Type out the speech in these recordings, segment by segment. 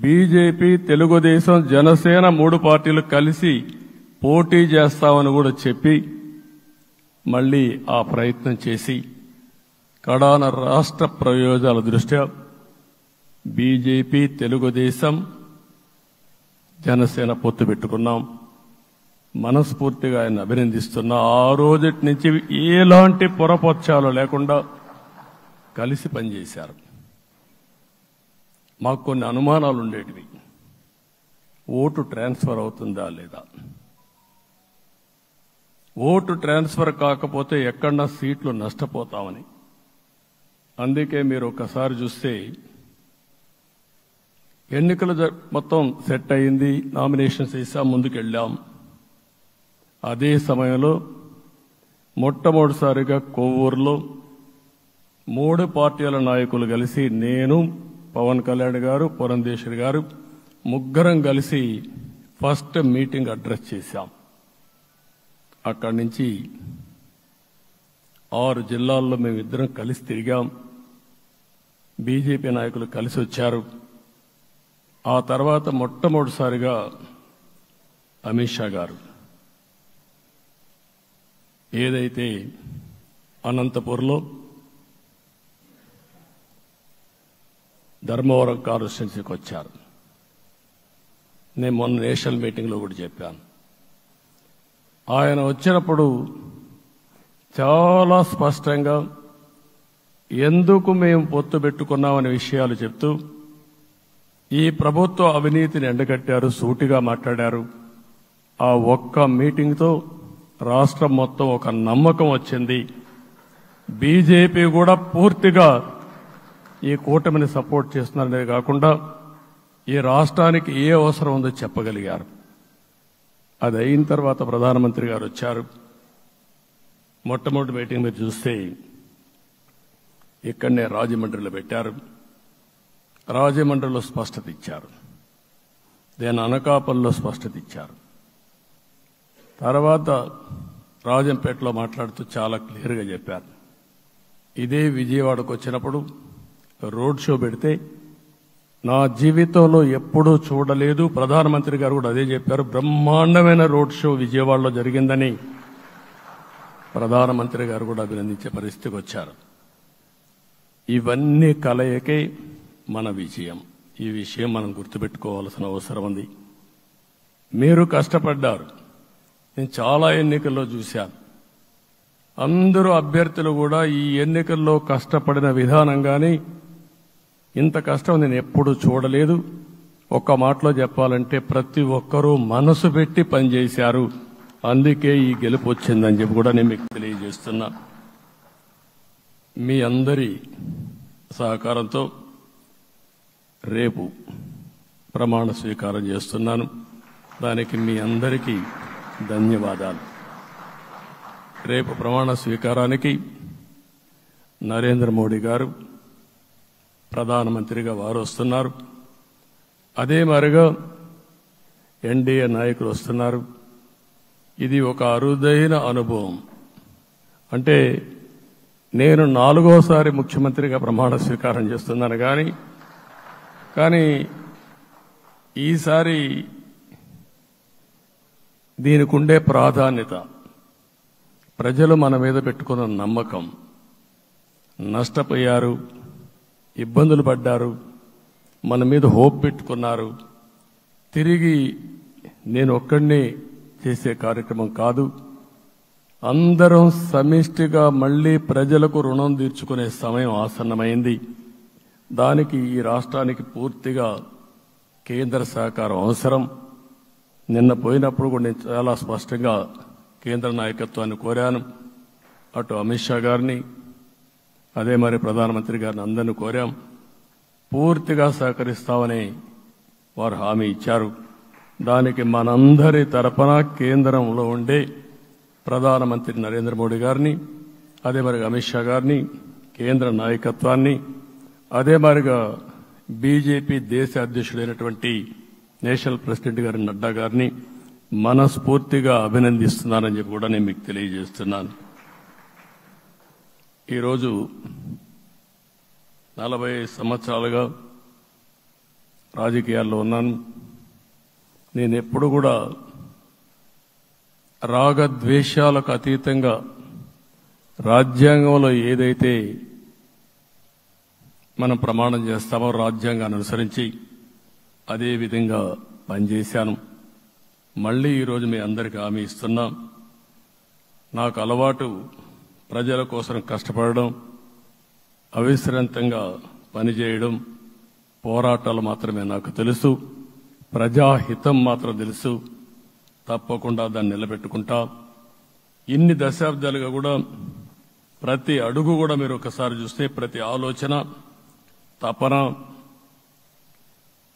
BJP, Telugu Desam, Janasena 3 పార్టీలు కలిసి పోటీ చేస్తామని కూడా చెప్పి మళ్లీ ఆ ప్రయత్నం చేసి కడాన రాష్ట్ర ప్రయోజనాల దృష్ట్యా బీజేపీ, తెలుగుదేశం, జనసేన పొత్తు పెట్టుకున్నాం. మనస్ఫూర్తిగా ఆయన అభినందిస్తున్నా. ఆ రోజటి నుంచి ఎలాంటి పొరపక్షాలు లేకుండా కలిసి పనిచేశారు. మాకు కొన్ని అనుమానాలు ఉండేటివి. ఓటు ట్రాన్స్ఫర్ అవుతుందా లేదా, ఓటు ట్రాన్స్ఫర్ కాకపోతే ఎక్కడన్నా సీట్లు నష్టపోతామని. అందుకే మీరు ఒకసారి చూస్తే ఎన్నికలు మొత్తం సెట్ అయింది, నామినేషన్స్ వేసాం, ముందుకెళ్ళాం. అదే సమయంలో మొట్టమొదటిసారిగా కొవ్వూరులో 3 పార్టీల నాయకులు కలిసి, నేను, పవన్ కళ్యాణ్ గారు, పురంధేశ్వరి గారు ముగ్గురం కలిసి ఫస్ట్ మీటింగ్ అడ్రస్ చేశాం. అక్కడి నుంచి 6 జిల్లాల్లో మేమిద్దరం కలిసి తిరిగాం. బీజేపీ నాయకులు కలిసి వచ్చారు. ఆ తర్వాత మొట్టమొదటిసారిగా అమిత్ షా గారు ఏదైతే అనంతపూర్లో ధర్మవరం కాన్స్టిట్యున్సీకి వచ్చారు. నేను మొన్న నేషనల్ మీటింగ్లో కూడా చెప్పాను. ఆయన వచ్చినప్పుడు చాలా స్పష్టంగా ఎందుకు మేము పొత్తు పెట్టుకున్నామనే విషయాలు చెప్తూ ఈ ప్రభుత్వ అవినీతిని ఎండగట్టారు, సూటిగా మాట్లాడారు. ఆ ఒక్క మీటింగ్తో రాష్ట్రం మొత్తం ఒక నమ్మకం వచ్చింది. బీజేపీ కూడా పూర్తిగా ఈ కూటమిని సపోర్ట్ చేస్తున్నారనే కాకుండా ఈ రాష్ట్రానికి ఏ అవసరం ఉందో చెప్పగలిగారు. అది అయిన తర్వాత ప్రధానమంత్రి గారు వచ్చారు. మొట్టమొదటి మీటింగ్ మీరు చూస్తే ఇక్కడనే రాజమండ్రిలో పెట్టారు. రాజమండ్రిలో స్పష్టత ఇచ్చారు. దేని అనకాపల్లిలో స్పష్టత ఇచ్చారు. తర్వాత రాజంపేటలో మాట్లాడుతూ చాలా క్లియర్గా చెప్పారు. ఇదే విజయవాడకు వచ్చినప్పుడు రోడ్ షో పెడితే నా జీవితంలో ఎప్పుడూ చూడలేదు, ప్రధానమంత్రి గారు కూడా అదే చెప్పారు, బ్రహ్మాండమైన రోడ్ షో విజయవాడలో జరిగిందని ప్రధానమంత్రి గారు కూడా అభినందించే పరిస్థితికి వచ్చారు. ఇవన్నీ కలయికే మన విజయం. ఈ విషయం మనం గుర్తుపెట్టుకోవాల్సిన అవసరం ఉంది. మీరు కష్టపడ్డారు. నేను చాలా ఎన్నికల్లో చూశాను. అందరూ అభ్యర్థులు కూడా ఈ ఎన్నికల్లో కష్టపడిన విధానం కానీ ఇంత కష్టం నేను ఎప్పుడూ చూడలేదు. ఒక్క మాటలో చెప్పాలంటే ప్రతి ఒక్కరూ మనసు పెట్టి పనిచేశారు. అందుకే ఈ గెలుపు వచ్చిందని చెప్పి కూడా నేను మీకు తెలియజేస్తున్నా. మీ అందరి సహకారంతో రేపు ప్రమాణ స్వీకారం చేస్తున్నాను. దానికి మీ అందరికీ ధన్యవాదాలు. రేపు ప్రమాణ స్వీకారానికి నరేంద్ర మోడీ గారు ప్రధానమంత్రిగా వారు వస్తున్నారు. అదే మరిగా ఎన్డీఏ నాయకులు వస్తున్నారు. ఇది ఒక అరుదైన అనుభవం. అంటే నేను 4వసారి ముఖ్యమంత్రిగా ప్రమాణ స్వీకారం చేస్తున్నాను కానీ ఈసారి దీనికి ఉండే ప్రాధాన్యత, ప్రజలు మన మీద పెట్టుకున్న నమ్మకం, నష్టపోయారు, ఇబ్బందులు పడ్డారు, మన మీద హోప్ పెట్టుకున్నారు. తిరిగి నేను ఒక్కడినే చేసే కార్యక్రమం కాదు. అందరం సమిష్టిగా మళ్లీ ప్రజలకు రుణం తీర్చుకునే సమయం ఆసన్నమైంది. దానికి ఈ రాష్ట్రానికి పూర్తిగా కేంద్ర సహకారం అవసరం. నిన్న పోయినప్పుడు కూడా నేను చాలా స్పష్టంగా కేంద్ర నాయకత్వాన్ని కోరాను. అటు అమిత్ షా గారిని, అదే మరి ప్రధానమంత్రి గారిని అందరినీ కోరాం. పూర్తిగా సహకరిస్తామని వారు హామీ ఇచ్చారు. దానికి మనందరి తరపున కేంద్రంలో ఉండే ప్రధానమంత్రి నరేంద్ర మోడీ గారిని, అదే మరి అమిత్ షా గారిని, కేంద్ర నాయకత్వాన్ని, అదే మరిగా బీజేపీ దేశ అధ్యక్షుడైనటువంటి నేషనల్ ప్రెసిడెంట్ గారి నడ్డా గారిని మనస్ఫూర్తిగా అభినందిస్తున్నానని చెప్పి కూడా నేను మీకు తెలియజేస్తున్నాను. ఈరోజు 40 సంవత్సరాలుగా రాజకీయాల్లో ఉన్నాను. నేను ఎప్పుడు కూడా రాగద్వేషాలకు అతీతంగా రాజ్యాంగంలో ఏదైతే మనం ప్రమాణం చేస్తామో రాజ్యాంగాన్ని అనుసరించి అదే విధంగా పనిచేశాను. మళ్లీ ఈరోజు మీ అందరికీ హామీ ఇస్తున్నాం. నాకు అలవాటు ప్రజల కోసం కష్టపడడం, అవిశ్రాంతంగా పనిచేయడం, పోరాటాలు మాత్రమే నాకు తెలుసు. ప్రజాహితం మాత్రం తెలుసు. తప్పకుండా దాన్ని నిలబెట్టుకుంటా. ఇన్ని దశాబ్దాలుగా కూడా ప్రతి అడుగు కూడా మీరు ఒకసారి చూస్తే ప్రతి ఆలోచన, తపన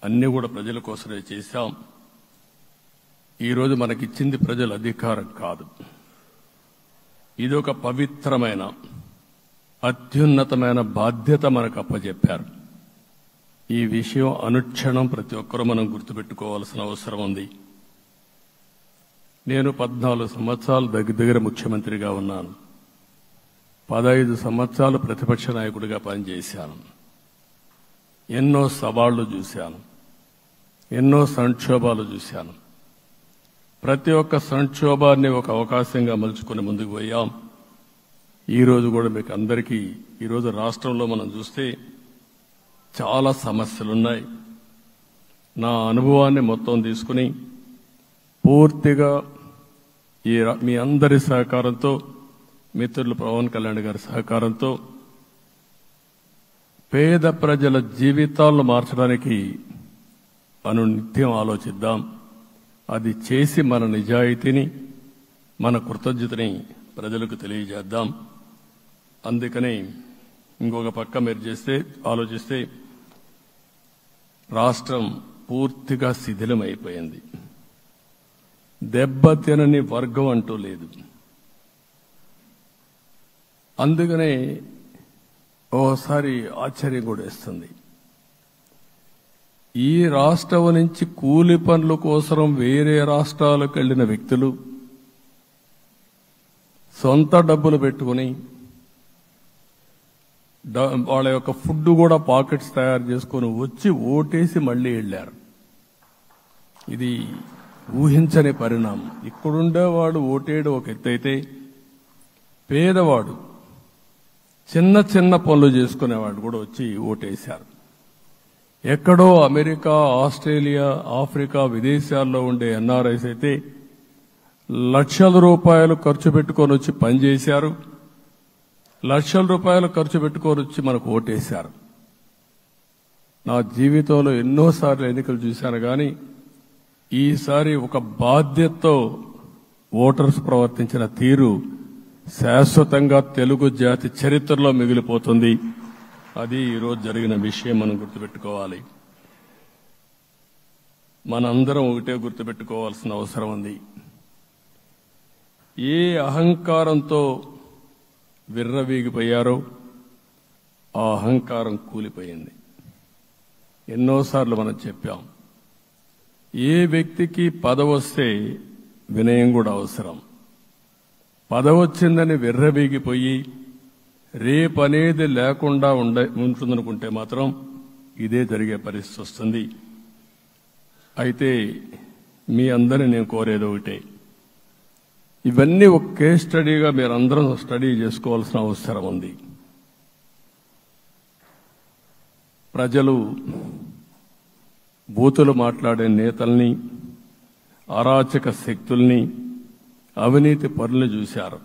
అన్ని కూడా ప్రజల కోసమే చేశాం. ఈరోజు మనకిచ్చింది ప్రజల అధికారం కాదు. ఇది ఒక పవిత్రమైన అత్యున్నతమైన బాధ్యత మనకు అప్పచెప్పారు. ఈ విషయం అనుక్షణం ప్రతి ఒక్కరూ మనం గుర్తుపెట్టుకోవాల్సిన అవసరం ఉంది. నేను 14 సంవత్సరాలు దగ్గర ముఖ్యమంత్రిగా ఉన్నాను. 15 సంవత్సరాలు ప్రతిపక్ష నాయకుడిగా పనిచేశాను. ఎన్నో సవాళ్లు చూశాను, ఎన్నో సంక్షోభాలు చూశాను. ప్రతి ఒక్క సంక్షోభాన్ని ఒక అవకాశంగా మలుచుకుని ముందుకు పోయాం. ఈరోజు కూడా మీకు అందరికీ ఈరోజు రాష్ట్రంలో మనం చూస్తే చాలా సమస్యలున్నాయి. నా అనుభవాన్ని మొత్తం తీసుకుని పూర్తిగా మీ అందరి సహకారంతో, మిత్రులు పవన్ కళ్యాణ్ గారి సహకారంతో పేద ప్రజల జీవితాలను మార్చడానికి అనునిత్యం ఆలోచిద్దాం. అది చేసి మన నిజాయితీని, మన కృతజ్ఞతని ప్రజలకు తెలియజేద్దాం. అందుకని ఇంకొక పక్క మీరు ఆలోచిస్తే రాష్ట్రం పూర్తిగా శిథిలమైపోయింది. దెబ్బతినని వర్గం అంటూ లేదు. అందుకనే ఓసారి ఆశ్చర్యం కూడా వేస్తుంది. ఈ రాష్ట్రం నుంచి కూలి పనుల కోసం వేరే రాష్ట్రాలకు వెళ్లిన వ్యక్తులు సొంత డబ్బులు పెట్టుకుని వాళ్ళ యొక్క ఫుడ్ కూడా పాకెట్స్ తయారు చేసుకుని వచ్చి ఓటేసి మళ్లీ వెళ్లారు. ఇది ఊహించని పరిణామం. ఇక్కడుండేవాడు ఓటేయడం ఒక ఎత్తైతే, పేదవాడు చిన్న చిన్న పనులు చేసుకునేవాడు కూడా వచ్చి ఓటేశారు. ఎక్కడో అమెరికా, ఆస్ట్రేలియా, ఆఫ్రికా, విదేశాల్లో ఉండే ఎన్ఆర్ఐస్ అయితే లక్షల రూపాయలు ఖర్చు పెట్టుకొని వచ్చి పనిచేశారు. లక్షల రూపాయలు ఖర్చు పెట్టుకొని వచ్చి మనకు ఓటేశారు. నా జీవితంలో ఎన్నోసార్లు ఎన్నికలు చూశాను, కానీ ఈసారి ఒక బాధ్యతతో ఓటర్స్ ప్రవర్తించిన తీరు శాశ్వతంగా తెలుగు జాతి చరిత్రలో మిగిలిపోతుంది. అది ఈరోజు జరిగిన విషయం మనం గుర్తుపెట్టుకోవాలి. మనందరం ఒకటే గుర్తుపెట్టుకోవాల్సిన అవసరం ఉంది. ఏ అహంకారంతో విర్రవీగిపోయారో ఆ అహంకారం కూలిపోయింది. ఎన్నోసార్లు మనం చెప్పాం, ఏ వ్యక్తికి పదవొస్తే వినయం కూడా అవసరం. పదవొచ్చిందని విర్రవీగిపోయి రేపనేది లేకుండా ఉంటుందనుకుంటే మాత్రం ఇదే జరిగే పరిస్థితి వస్తుంది. అయితే మీ అందరినీ నేను కోరేది ఒకటే, ఇవన్నీ ఒక కేస్ స్టడీగా మీరందరం స్టడీ చేసుకోవాల్సిన అవసరం ఉంది. ప్రజలు బూతులు మాట్లాడే నేతల్ని, అరాచక శక్తుల్ని, అవినీతి పరుల్ని చూశారు.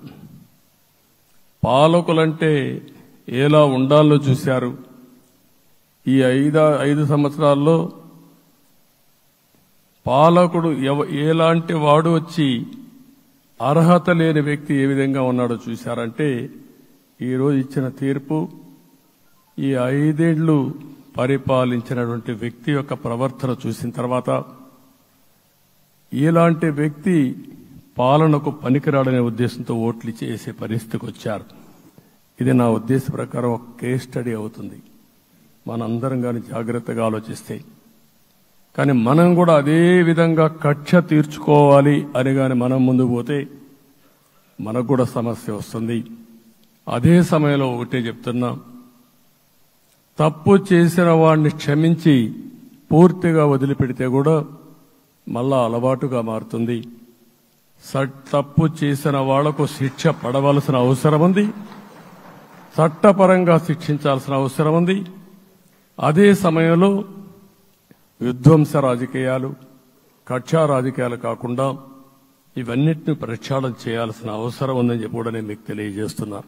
పాలకులంటే ఎలా ఉండాలో చూశారు. ఈ 5 సంవత్సరాల్లో పాలకుడు ఎలాంటి వాడు వచ్చి అర్హత లేని వ్యక్తి ఏ విధంగా ఉన్నాడో చూశారంటే, ఈరోజు ఇచ్చిన తీర్పు ఈ 5 ఏళ్లు పరిపాలించినటువంటి వ్యక్తి యొక్క ప్రవర్తన చూసిన తర్వాత ఇలాంటి వ్యక్తి పాలనకు పనికిరాడనే ఉద్దేశంతో ఓట్లు చేసే పరిస్థితికి వచ్చారు. ఇది నా ఉద్దేశ ప్రకారం ఒక కేస్ స్టడీ అవుతుంది, మనందరం కానీ జాగ్రత్తగా ఆలోచిస్తే. కానీ మనం కూడా అదే విధంగా కక్ష తీర్చుకోవాలి అని కానీ మనం ముందుకు పోతే మనకు కూడా సమస్య వస్తుంది. అదే సమయంలో ఒకటే చెప్తున్నా, తప్పు చేసిన వాడిని క్షమించి పూర్తిగా వదిలిపెడితే కూడా మళ్ళా అలవాటుగా మారుతుంది. తప్పు చేసిన వాళ్లకు శిక్ష పడవలసిన అవసరం ఉంది, చట్టపరంగా శిక్షించాల్సిన అవసరం ఉంది. అదే సమయంలో విధ్వంస రాజకీయాలు, కక్షా రాజకీయాలు కాకుండా ఇవన్నిటిని ప్రక్షాళన చేయాల్సిన అవసరం ఉందని చెప్పి కూడా నేను మీకు తెలియజేస్తున్నాను.